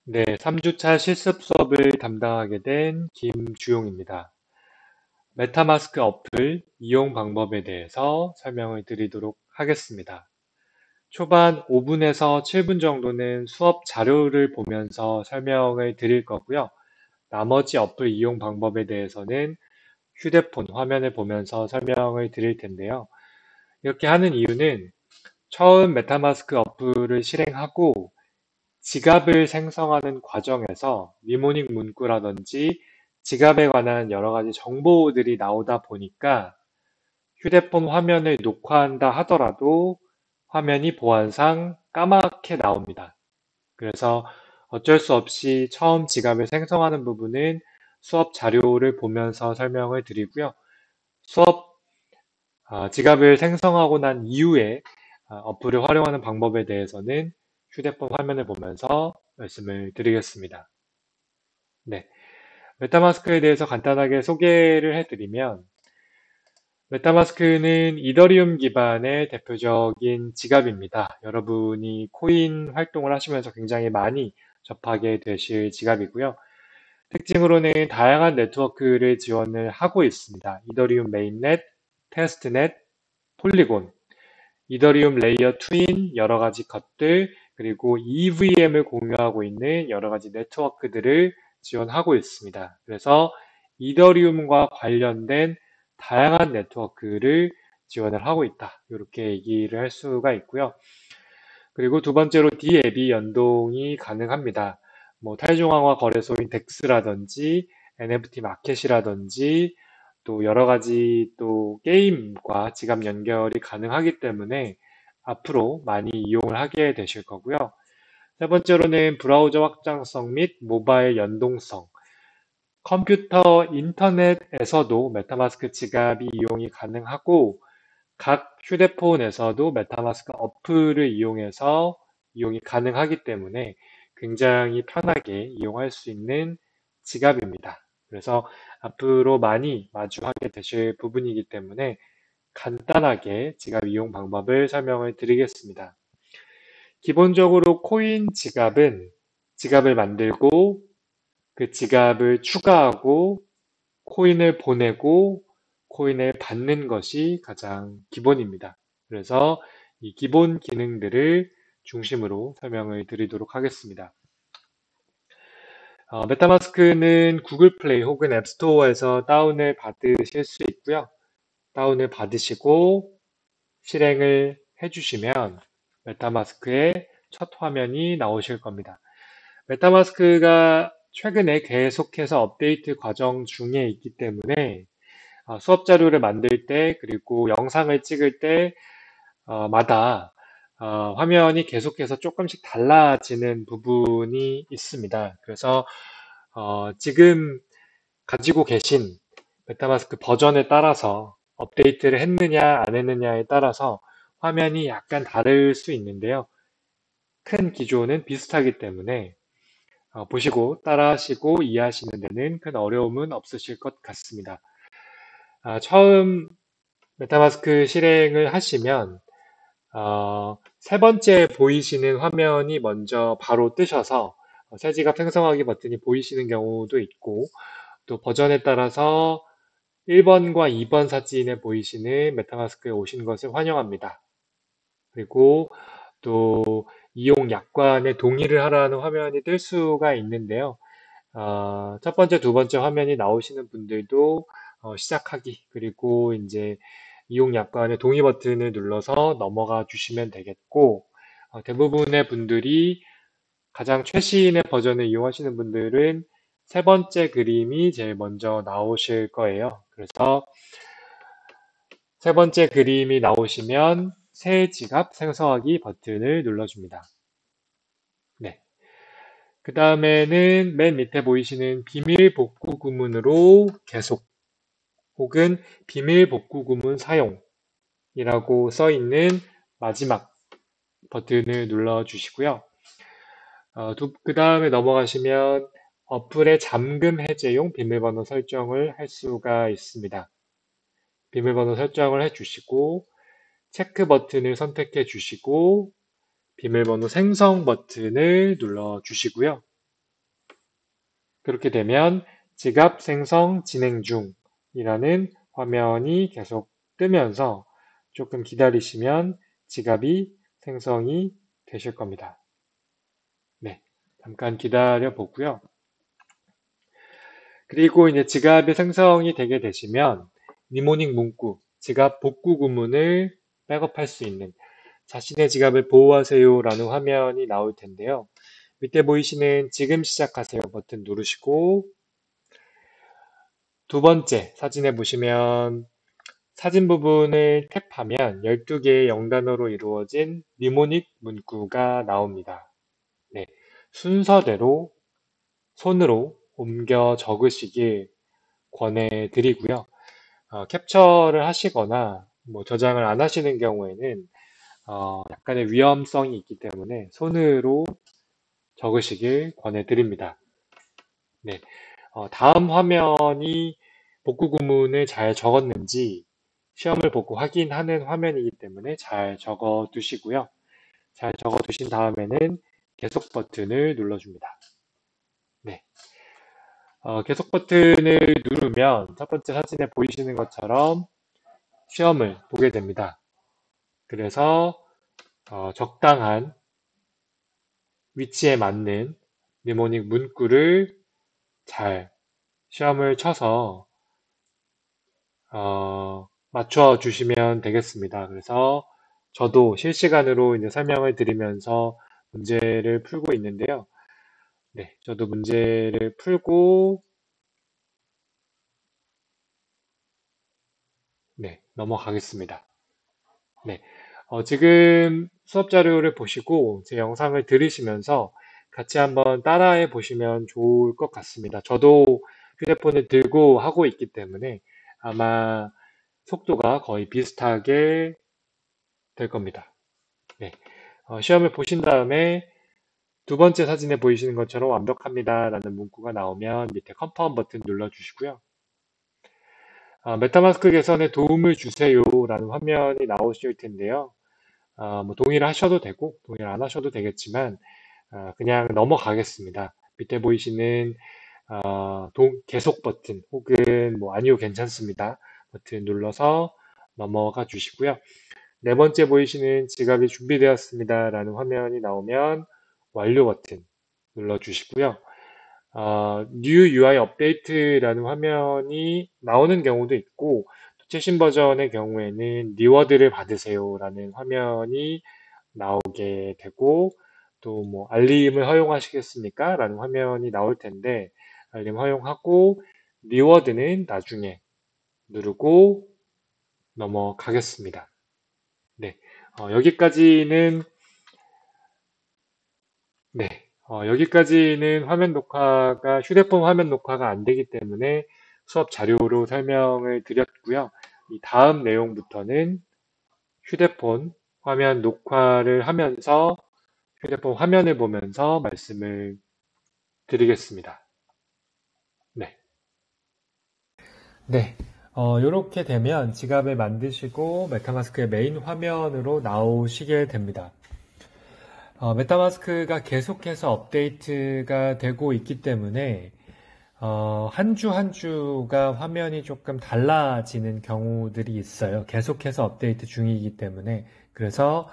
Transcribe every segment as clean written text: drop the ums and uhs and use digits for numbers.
네, 3주차 실습 수업을 담당하게 된 김주용입니다. 메타마스크 어플 이용 방법에 대해서 설명을 드리도록 하겠습니다. 초반 5분에서 7분 정도는 수업 자료를 보면서 설명을 드릴 거고요. 나머지 어플 이용 방법에 대해서는 휴대폰 화면을 보면서 설명을 드릴 텐데요. 이렇게 하는 이유는 처음 메타마스크 어플을 실행하고 지갑을 생성하는 과정에서 니모닉 문구라든지 지갑에 관한 여러 가지 정보들이 나오다 보니까 휴대폰 화면을 녹화한다 하더라도 화면이 보안상 까맣게 나옵니다. 그래서 어쩔 수 없이 처음 지갑을 생성하는 부분은 수업 자료를 보면서 설명을 드리고요. 수업 지갑을 생성하고 난 이후에 어플을 활용하는 방법에 대해서는 휴대폰 화면을 보면서 말씀을 드리겠습니다. 네. 메타마스크에 대해서 간단하게 소개를 해드리면, 메타마스크는 이더리움 기반의 대표적인 지갑입니다. 여러분이 코인 활동을 하시면서 굉장히 많이 접하게 되실 지갑이고요. 특징으로는 다양한 네트워크를 지원을 하고 있습니다. 이더리움 메인넷, 테스트넷, 폴리곤, 이더리움 레이어 2인 여러 가지 것들, 그리고 EVM을 공유하고 있는 여러 가지 네트워크들을 지원하고 있습니다. 그래서 이더리움과 관련된 다양한 네트워크를 지원을 하고 있다. 이렇게 얘기를 할 수가 있고요. 그리고 두 번째로 D앱이 연동이 가능합니다. 뭐 탈중앙화 거래소인 덱스라든지 NFT 마켓이라든지 또 여러 가지 또 게임과 지갑 연결이 가능하기 때문에 앞으로 많이 이용을 하게 되실 거고요. 세 번째로는 브라우저 확장성 및 모바일 연동성. 컴퓨터 인터넷에서도 메타마스크 지갑이 이용이 가능하고 각 휴대폰에서도 메타마스크 어플을 이용해서 이용이 가능하기 때문에 굉장히 편하게 이용할 수 있는 지갑입니다. 그래서 앞으로 많이 마주하게 되실 부분이기 때문에 간단하게 지갑 이용 방법을 설명을 드리겠습니다. 기본적으로 코인 지갑은 지갑을 만들고 그 지갑을 추가하고 코인을 보내고 코인을 받는 것이 가장 기본입니다. 그래서 이 기본 기능들을 중심으로 설명을 드리도록 하겠습니다. 메타마스크는 구글 플레이 혹은 앱스토어에서 다운을 받으실 수 있고요. 다운을 받으시고 실행을 해주시면 메타마스크의 첫 화면이 나오실 겁니다. 메타마스크가 최근에 계속해서 업데이트 과정 중에 있기 때문에 수업 자료를 만들 때 그리고 영상을 찍을 때마다 화면이 계속해서 조금씩 달라지는 부분이 있습니다. 그래서 지금 가지고 계신 메타마스크 버전에 따라서 업데이트를 했느냐 안 했느냐에 따라서 화면이 약간 다를 수 있는데요. 큰 기조는 비슷하기 때문에 보시고 따라하시고 이해하시는 데는 큰 어려움은 없으실 것 같습니다. 처음 메타마스크 실행을 하시면 세 번째 보이시는 화면이 먼저 바로 뜨셔서 새 지갑 생성하기 버튼이 보이시는 경우도 있고 또 버전에 따라서 1번과 2번 사진에 보이시는 메타마스크에 오신 것을 환영합니다. 그리고 또 이용 약관에 동의를 하라는 화면이 뜰 수가 있는데요. 첫 번째, 두 번째 화면이 나오시는 분들도 시작하기, 그리고 이제 이용 약관의 동의 버튼을 눌러서 넘어가 주시면 되겠고, 대부분의 분들이 가장 최신의 버전을 이용하시는 분들은 세 번째 그림이 제일 먼저 나오실 거예요. 그래서 세 번째 그림이 나오시면 새 지갑 생성하기 버튼을 눌러줍니다. 네. 그 다음에는 맨 밑에 보이시는 비밀 복구 구문으로 계속 혹은 비밀 복구 구문 사용이라고 써 있는 마지막 버튼을 눌러 주시고요. 그 다음에 넘어가시면 어플의 잠금 해제용 비밀번호 설정을 할 수가 있습니다. 비밀번호 설정을 해주시고 체크 버튼을 선택해 주시고 비밀번호 생성 버튼을 눌러 주시고요. 그렇게 되면 지갑 생성 진행 중이라는 화면이 계속 뜨면서 조금 기다리시면 지갑이 생성이 되실 겁니다. 네, 잠깐 기다려 보고요. 그리고 이제 지갑이 생성이 되게 되시면 니모닉 문구, 지갑 복구 구문을 백업할 수 있는 자신의 지갑을 보호하세요라는 화면이 나올 텐데요. 밑에 보이시는 지금 시작하세요 버튼 누르시고 두 번째 사진에 보시면 사진 부분을 탭하면 12개의 영단어로 이루어진 니모닉 문구가 나옵니다. 네, 순서대로 손으로 옮겨 적으시길 권해드리고요. 캡처를 하시거나 뭐 저장을 안 하시는 경우에는 약간의 위험성이 있기 때문에 손으로 적으시길 권해드립니다. 네, 다음 화면이 복구 구문을 잘 적었는지 시험을 보고 확인하는 화면이기 때문에 잘 적어 두시고요. 잘 적어 두신 다음에는 계속 버튼을 눌러줍니다. 네, 계속 버튼을 누르면 첫 번째 사진에 보이시는 것처럼 시험을 보게 됩니다. 그래서 적당한 위치에 맞는 니모닉 문구를 잘 시험을 쳐서 맞춰 주시면 되겠습니다. 그래서 저도 실시간으로 이제 설명을 드리면서 문제를 풀고 있는데요. 네, 저도 문제를 풀고 네, 넘어가겠습니다. 네, 지금 수업 자료를 보시고 제 영상을 들으시면서 같이 한번 따라해 보시면 좋을 것 같습니다. 저도 휴대폰을 들고 하고 있기 때문에 아마 속도가 거의 비슷하게 될 겁니다. 네, 시험을 보신 다음에 두 번째 사진에 보이시는 것처럼 완벽합니다 라는 문구가 나오면 밑에 컨펌 버튼 눌러주시고요. 메타마스크 개선에 도움을 주세요 라는 화면이 나오실 텐데요. 뭐 동의를 하셔도 되고 동의를 안 하셔도 되겠지만 그냥 넘어가겠습니다. 밑에 보이시는 계속 버튼 혹은 뭐 아니요 괜찮습니다 버튼 눌러서 넘어가 주시고요. 네 번째 보이시는 지갑이 준비되었습니다 라는 화면이 나오면 완료 버튼 눌러 주시고요. New UI 업데이트라는 화면이 나오는 경우도 있고 최신 버전의 경우에는 리워드를 받으세요 라는 화면이 나오게 되고 또 뭐 알림을 허용하시겠습니까? 라는 화면이 나올 텐데 알림 허용하고 리워드는 나중에 누르고 넘어가겠습니다. 네, 여기까지는 네, 여기까지는 화면 녹화가 휴대폰 화면 녹화가 안 되기 때문에 수업 자료로 설명을 드렸고요. 이 다음 내용부터는 휴대폰 화면 녹화를 하면서 휴대폰 화면을 보면서 말씀을 드리겠습니다. 네. 네. 이렇게 되면 지갑을 만드시고 메타마스크의 메인 화면으로 나오시게 됩니다. 메타마스크가 계속해서 업데이트가 되고 있기 때문에 한 주 한 주가 화면이 조금 달라지는 경우들이 있어요. 계속해서 업데이트 중이기 때문에. 그래서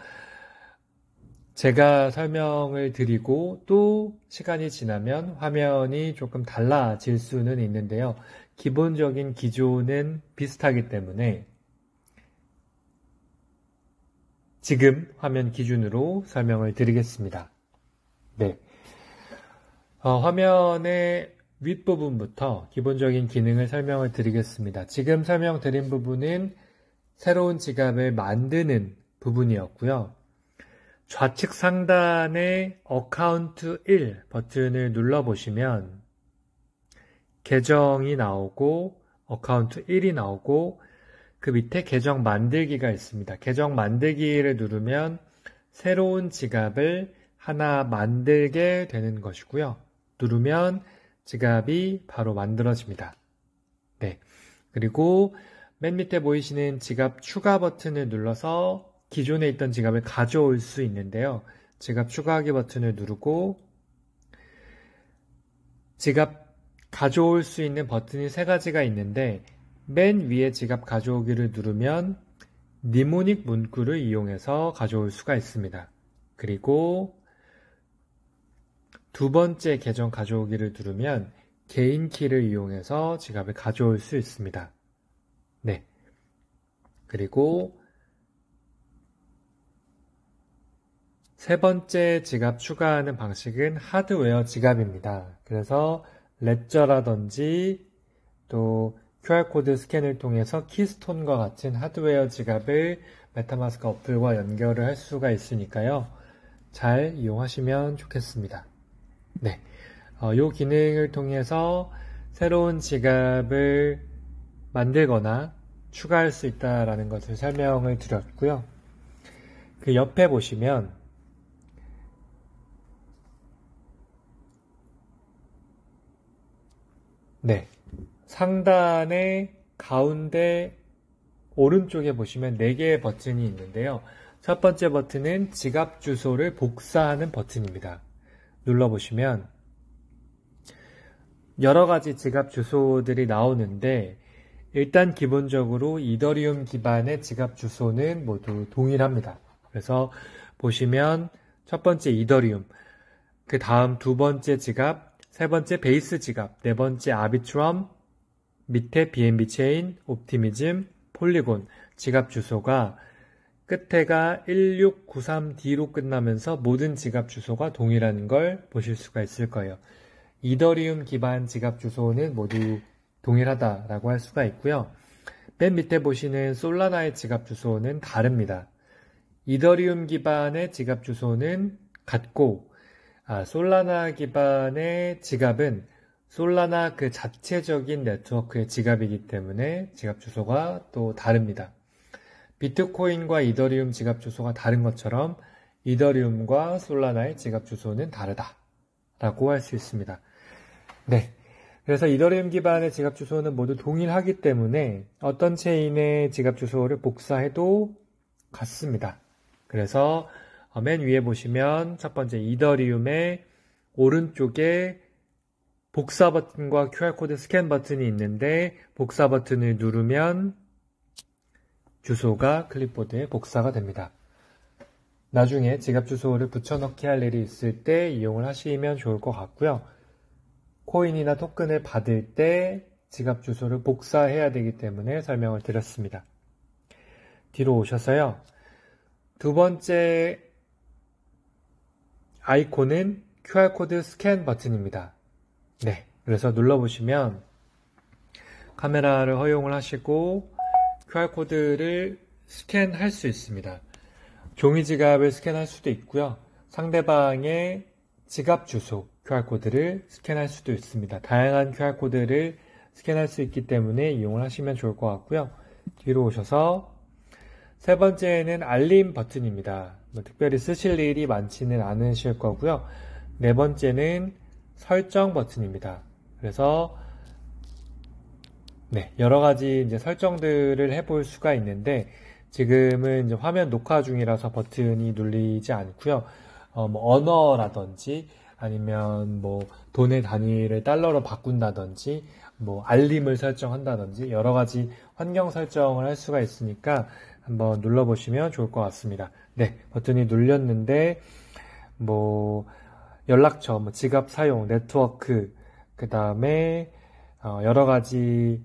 제가 설명을 드리고 또 시간이 지나면 화면이 조금 달라질 수는 있는데요. 기본적인 기조는 비슷하기 때문에 지금 화면 기준으로 설명을 드리겠습니다. 네. 화면의 윗부분부터 기본적인 기능을 설명을 드리겠습니다. 지금 설명드린 부분은 새로운 지갑을 만드는 부분이었고요. 좌측 상단의 어카운트 1 버튼을 눌러보시면 계정이 나오고 어카운트 1이 나오고 그 밑에 계정 만들기가 있습니다. 계정 만들기를 누르면 새로운 지갑을 하나 만들게 되는 것이고요. 누르면 지갑이 바로 만들어집니다. 네. 그리고 맨 밑에 보이시는 지갑 추가 버튼을 눌러서 기존에 있던 지갑을 가져올 수 있는데요. 지갑 추가하기 버튼을 누르고 지갑 가져올 수 있는 버튼이 세 가지가 있는데 맨 위에 지갑 가져오기를 누르면 니모닉 문구를 이용해서 가져올 수가 있습니다. 그리고 두 번째 계정 가져오기를 누르면 개인 키를 이용해서 지갑을 가져올 수 있습니다. 네. 그리고 세 번째 지갑 추가하는 방식은 하드웨어 지갑입니다. 그래서 레저라든지 또 QR코드 스캔을 통해서 키스톤과 같은 하드웨어 지갑을 메타마스크 어플과 연결을 할 수가 있으니까요. 잘 이용하시면 좋겠습니다. 네, 이 기능을 통해서 새로운 지갑을 만들거나 추가할 수 있다는 것을 설명을 드렸고요. 그 옆에 보시면 네, 상단의 가운데 오른쪽에 보시면 4개의 버튼이 있는데요. 첫 번째 버튼은 지갑 주소를 복사하는 버튼입니다. 눌러보시면 여러 가지 지갑 주소들이 나오는데 일단 기본적으로 이더리움 기반의 지갑 주소는 모두 동일합니다. 그래서 보시면 첫 번째 이더리움, 그 다음 두 번째 지갑, 세 번째 베이스 지갑, 네 번째 아비트럼, 밑에 BNB 체인, 옵티미즘, 폴리곤 지갑 주소가 끝에가 1693D로 끝나면서 모든 지갑 주소가 동일한 걸 보실 수가 있을 거예요. 이더리움 기반 지갑 주소는 모두 동일하다라고 할 수가 있고요. 맨 밑에 보시는 솔라나의 지갑 주소는 다릅니다. 이더리움 기반의 지갑 주소는 같고 솔라나 기반의 지갑은 솔라나 그 자체적인 네트워크의 지갑이기 때문에 지갑 주소가 또 다릅니다. 비트코인과 이더리움 지갑 주소가 다른 것처럼 이더리움과 솔라나의 지갑 주소는 다르다라고 할 수 있습니다. 네, 그래서 이더리움 기반의 지갑 주소는 모두 동일하기 때문에 어떤 체인의 지갑 주소를 복사해도 같습니다. 그래서 맨 위에 보시면 첫 번째 이더리움의 오른쪽에 복사 버튼과 QR코드 스캔 버튼이 있는데 복사 버튼을 누르면 주소가 클립보드에 복사가 됩니다. 나중에 지갑 주소를 붙여넣기 할 일이 있을 때 이용을 하시면 좋을 것 같고요. 코인이나 토큰을 받을 때 지갑 주소를 복사해야 되기 때문에 설명을 드렸습니다. 뒤로 오셔서요. 두 번째 아이콘은 QR코드 스캔 버튼입니다. 네, 그래서 눌러보시면 카메라를 허용을 하시고 QR코드를 스캔할 수 있습니다. 종이 지갑을 스캔할 수도 있고요. 상대방의 지갑 주소 QR코드를 스캔할 수도 있습니다. 다양한 QR코드를 스캔할 수 있기 때문에 이용을 하시면 좋을 것 같고요. 뒤로 오셔서 세 번째는 알림 버튼입니다. 특별히 쓰실 일이 많지는 않으실 거고요. 네 번째는 설정 버튼입니다. 그래서 여러 가지 이제 설정들을 해볼 수가 있는데 지금은 이제 화면 녹화 중이라서 버튼이 눌리지 않고요. 언어라든지 아니면 돈의 단위를 달러로 바꾼다든지 알림을 설정한다든지 여러 가지 환경 설정을 할 수가 있으니까 한번 눌러보시면 좋을 것 같습니다. 네, 버튼이 눌렸는데 연락처, 지갑 사용, 네트워크, 그 다음에 여러 가지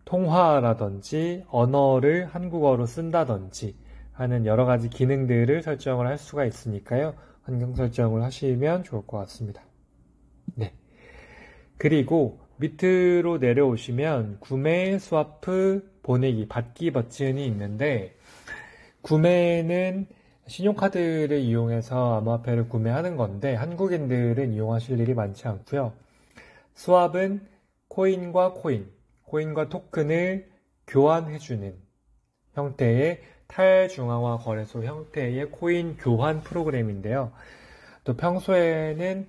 통화라든지 언어를 한국어로 쓴다든지 하는 여러 가지 기능들을 설정을 할 수가 있으니까요. 환경 설정을 하시면 좋을 것 같습니다. 네. 그리고 밑으로 내려오시면 구매, 스와프, 보내기, 받기 버튼이 있는데 구매는 신용카드를 이용해서 암호화폐를 구매하는 건데 한국인들은 이용하실 일이 많지 않고요. 스왑은 코인과 토큰을 교환해주는 형태의 탈중앙화 거래소 형태의 코인 교환 프로그램인데요. 또 평소에는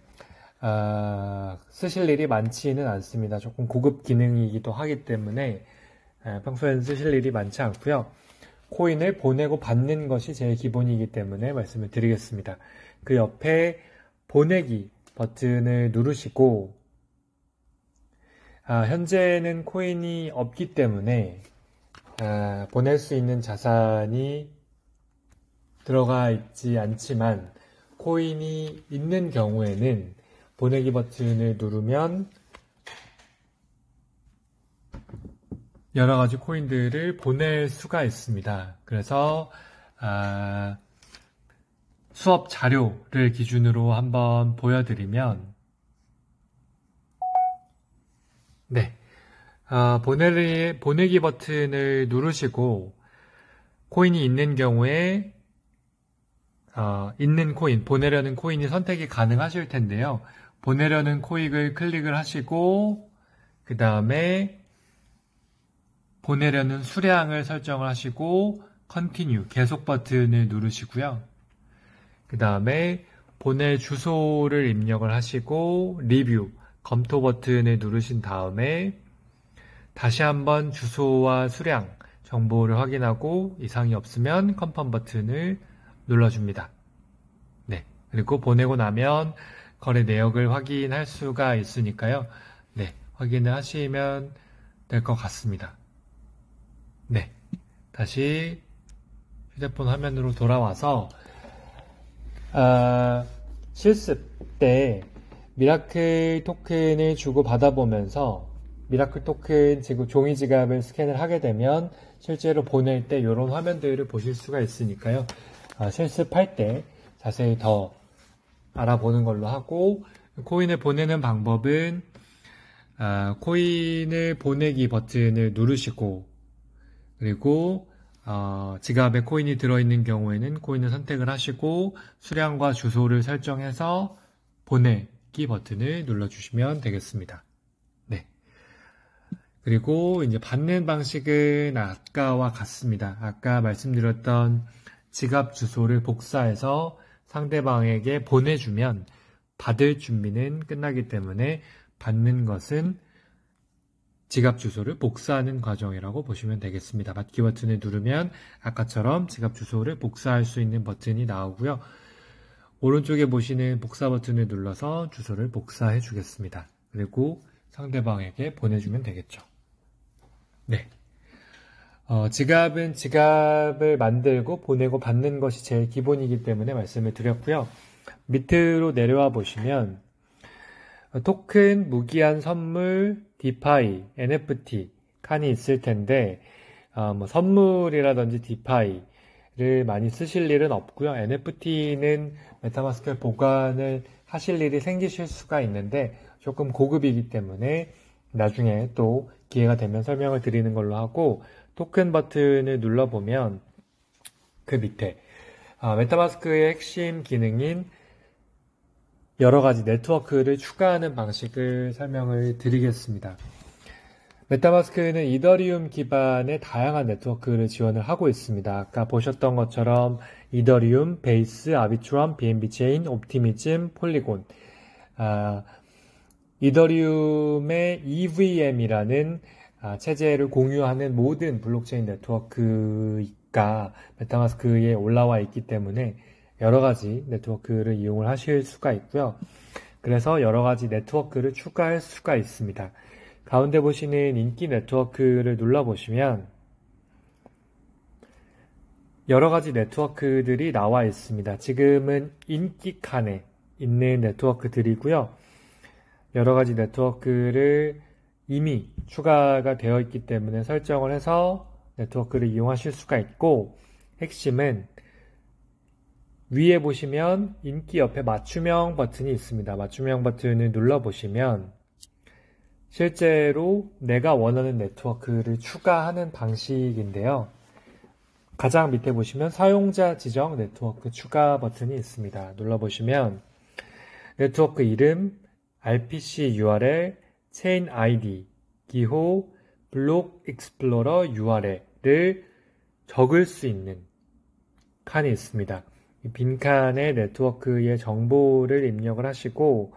쓰실 일이 많지는 않습니다. 조금 고급 기능이기도 하기 때문에 평소에는 쓰실 일이 많지 않고요. 코인을 보내고 받는 것이 제일 기본이기 때문에 말씀을 드리겠습니다. 그 옆에 보내기 버튼을 누르시고 현재는 코인이 없기 때문에 보낼 수 있는 자산이 들어가 있지 않지만 코인이 있는 경우에는 보내기 버튼을 누르면 여러 가지 코인들을 보낼 수가 있습니다. 그래서 수업 자료를 기준으로 한번 보여드리면 네, 보내기 버튼을 누르시고 코인이 있는 경우에 있는 코인, 보내려는 코인이 선택이 가능하실 텐데요. 보내려는 코인을 클릭을 하시고 그 다음에 보내려는 수량을 설정을 하시고 Continue, 계속 버튼을 누르시고요. 그 다음에 보낼 주소를 입력을 하시고 리뷰, 검토 버튼을 누르신 다음에 다시 한번 주소와 수량 정보를 확인하고 이상이 없으면 컨펌 버튼을 눌러줍니다. 네, 그리고 보내고 나면 거래 내역을 확인할 수가 있으니까요. 네, 확인을 하시면 될 것 같습니다. 네, 다시 휴대폰 화면으로 돌아와서 실습 때 미라클 토큰을 주고 받아보면서 미라클 토큰 종이 지갑을 스캔을 하게 되면 실제로 보낼 때 이런 화면들을 보실 수가 있으니까요. 실습할 때 자세히 더 알아보는 걸로 하고, 코인을 보내는 방법은 코인을 보내기 버튼을 누르시고 그리고 지갑에 코인이 들어있는 경우에는 코인을 선택을 하시고 수량과 주소를 설정해서 보내기 버튼을 눌러주시면 되겠습니다. 네. 그리고 이제 받는 방식은 아까와 같습니다. 아까 말씀드렸던 지갑 주소를 복사해서 상대방에게 보내주면 받을 준비는 끝나기 때문에 받는 것은 지갑 주소를 복사하는 과정이라고 보시면 되겠습니다. 받기 버튼을 누르면 아까처럼 지갑 주소를 복사할 수 있는 버튼이 나오고요. 오른쪽에 보시는 복사 버튼을 눌러서 주소를 복사해 주겠습니다. 그리고 상대방에게 보내주면 되겠죠. 네. 지갑은 지갑을 만들고 보내고 받는 것이 제일 기본이기 때문에 말씀을 드렸고요. 밑으로 내려와 보시면 토큰, 무기한 선물, 디파이, NFT 칸이 있을 텐데 선물이라든지 디파이를 많이 쓰실 일은 없고요. NFT는 메타마스크에 보관을 하실 일이 생기실 수가 있는데 조금 고급이기 때문에 나중에 또 기회가 되면 설명을 드리는 걸로 하고, 토큰 버튼을 눌러보면 그 밑에 메타마스크의 핵심 기능인 여러 가지 네트워크를 추가하는 방식을 설명을 드리겠습니다. 메타마스크는 이더리움 기반의 다양한 네트워크를 지원을 하고 있습니다. 아까 보셨던 것처럼 이더리움, 베이스, 아비트럼, BNB 체인, 옵티미즘, 폴리곤. 이더리움의 EVM이라는 체제를 공유하는 모든 블록체인 네트워크가 메타마스크에 올라와 있기 때문에 여러 가지 네트워크를 이용을 하실 수가 있고요. 그래서 여러 가지 네트워크를 추가할 수가 있습니다. 가운데 보시는 인기 네트워크를 눌러보시면 여러 가지 네트워크들이 나와 있습니다. 지금은 인기 칸에 있는 네트워크들이고요. 여러 가지 네트워크를 이미 추가가 되어 있기 때문에 설정을 해서 네트워크를 이용하실 수가 있고, 핵심은 위에 보시면 인기 옆에 맞춤형 버튼이 있습니다. 맞춤형 버튼을 눌러보시면 실제로 내가 원하는 네트워크를 추가하는 방식인데요. 가장 밑에 보시면 사용자 지정 네트워크 추가 버튼이 있습니다. 눌러보시면 네트워크 이름, RPC URL, 체인 ID, 기호, 블록 익스플로러 URL을 적을 수 있는 칸이 있습니다. 이 빈칸에 네트워크의 정보를 입력을 하시고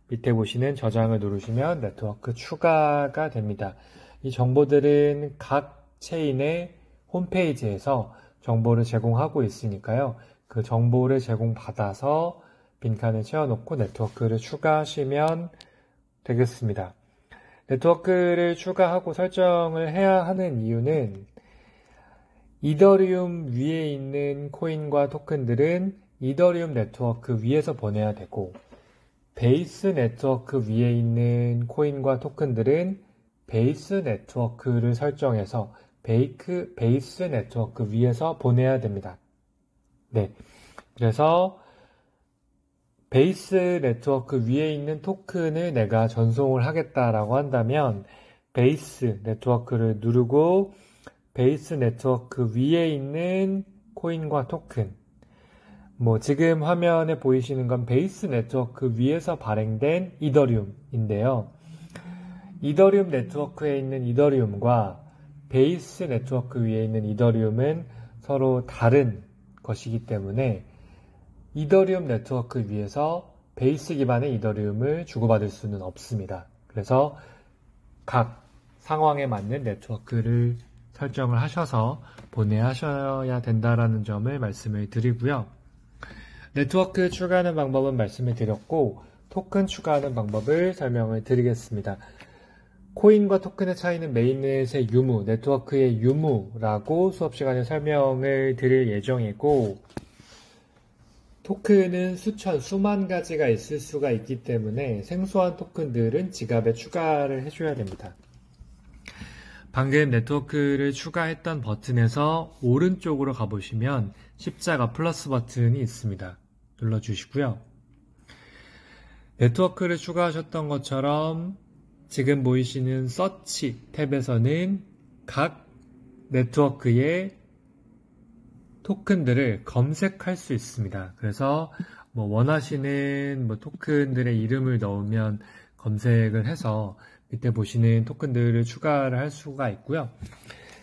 밑에 보시는 저장을 누르시면 네트워크 추가가 됩니다. 이 정보들은 각 체인의 홈페이지에서 정보를 제공하고 있으니까요. 그 정보를 제공받아서 빈칸을 채워놓고 네트워크를 추가하시면 되겠습니다. 네트워크를 추가하고 설정을 해야 하는 이유는 이더리움 위에 있는 코인과 토큰들은 이더리움 네트워크 위에서 보내야 되고 베이스 네트워크 위에 있는 코인과 토큰들은 베이스 네트워크를 설정해서 베이스 네트워크 위에서 보내야 됩니다. 네, 그래서 베이스 네트워크 위에 있는 토큰을 내가 전송을 하겠다라고 한다면 베이스 네트워크를 누르고 베이스 네트워크 위에 있는 코인과 토큰, 지금 화면에 보이시는 건 베이스 네트워크 위에서 발행된 이더리움인데요. 이더리움 네트워크에 있는 이더리움과 베이스 네트워크 위에 있는 이더리움은 서로 다른 것이기 때문에 이더리움 네트워크 위에서 베이스 기반의 이더리움을 주고받을 수는 없습니다. 그래서 각 상황에 맞는 네트워크를 설정을 하셔서 보내셔야 된다라는 점을 말씀을 드리고요. 네트워크 추가하는 방법은 말씀을 드렸고 토큰 추가하는 방법을 설명을 드리겠습니다. 코인과 토큰의 차이는 메인넷의 유무, 네트워크의 유무라고 수업 시간에 설명을 드릴 예정이고 토큰은 수만 가지가 있을 수가 있기 때문에 생소한 토큰들은 지갑에 추가를 해줘야 됩니다. 방금 네트워크를 추가했던 버튼에서 오른쪽으로 가보시면 십자가 플러스 버튼이 있습니다. 눌러주시고요. 네트워크를 추가하셨던 것처럼 지금 보이시는 서치 탭에서는 각 네트워크의 토큰들을 검색할 수 있습니다. 그래서 원하시는 토큰들의 이름을 넣으면 검색을 해서 밑에 보시는 토큰들을 추가를 할 수가 있고요.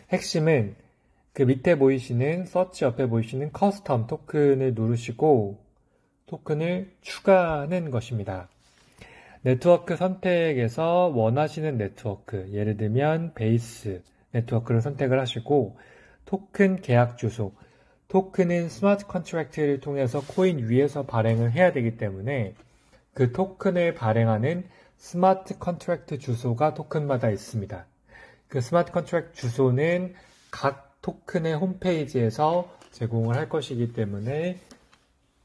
핵심은 그 밑에 보이시는 서치 옆에 보이시는 커스텀 토큰을 누르시고 토큰을 추가하는 것입니다. 네트워크 선택에서 원하시는 네트워크, 예를 들면 베이스 네트워크를 선택을 하시고 토큰 계약 주소, 토큰은 스마트 컨트랙트를 통해서 코인 위에서 발행을 해야 되기 때문에 그 토큰을 발행하는 스마트 컨트랙트 주소가 토큰마다 있습니다. 그 스마트 컨트랙트 주소는 각 토큰의 홈페이지에서 제공을 할 것이기 때문에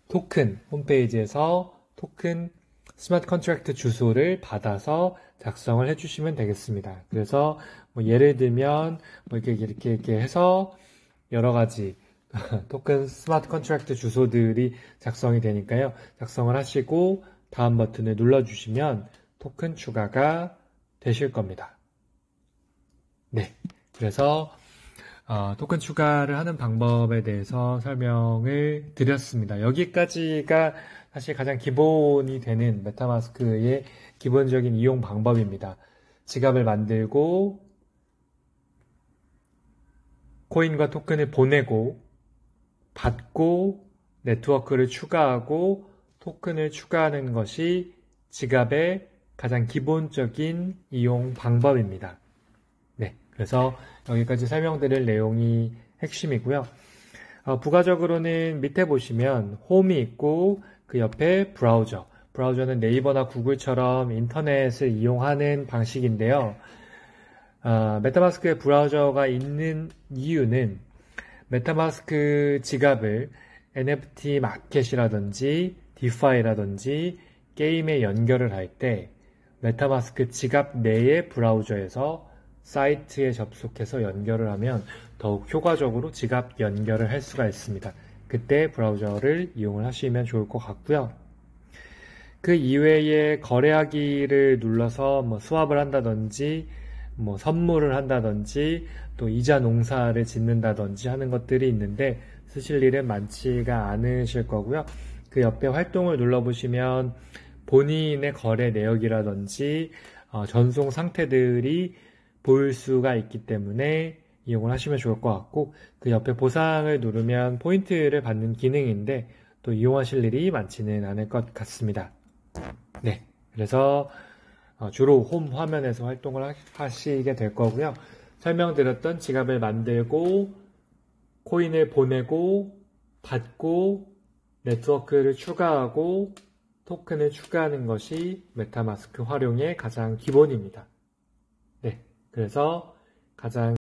토큰 홈페이지에서 토큰 스마트 컨트랙트 주소를 받아서 작성을 해주시면 되겠습니다. 그래서 예를 들면 이렇게 해서 여러 가지 토큰 스마트 컨트랙트 주소들이 작성이 되니까요. 작성을 하시고 다음 버튼을 눌러주시면 토큰 추가가 되실 겁니다. 네, 그래서 토큰 추가를 하는 방법에 대해서 설명을 드렸습니다. 여기까지가 사실 가장 기본이 되는 메타마스크의 기본적인 이용 방법입니다. 지갑을 만들고 코인과 토큰을 보내고 받고 네트워크를 추가하고 토큰을 추가하는 것이 지갑의 가장 기본적인 이용 방법입니다. 네, 그래서 여기까지 설명드릴 내용이 핵심이고요. 부가적으로는 밑에 보시면 홈이 있고 그 옆에 브라우저. 브라우저는 네이버나 구글처럼 인터넷을 이용하는 방식인데요. 메타마스크에 브라우저가 있는 이유는 메타마스크 지갑을 NFT 마켓이라든지 디파이라든지 게임에 연결을 할 때 메타마스크 지갑 내의 브라우저에서 사이트에 접속해서 연결을 하면 더욱 효과적으로 지갑 연결을 할 수가 있습니다. 그때 브라우저를 이용을 하시면 좋을 것 같고요. 그 이외에 거래하기를 눌러서 스왑을 한다든지 선물을 한다든지 또 이자 농사를 짓는다든지 하는 것들이 있는데 쓰실 일은 많지가 않으실 거고요. 그 옆에 활동을 눌러보시면 본인의 거래 내역이라든지 전송 상태들이 보일 수가 있기 때문에 이용을 하시면 좋을 것 같고 그 옆에 보상을 누르면 포인트를 받는 기능인데 또 이용하실 일이 많지는 않을 것 같습니다. 네, 그래서 주로 홈 화면에서 활동을 하시게 될 거고요. 설명드렸던 지갑을 만들고 코인을 보내고 받고 네트워크를 추가하고 토큰을 추가하는 것이 메타마스크 활용의 가장 기본입니다. 네, 그래서 가장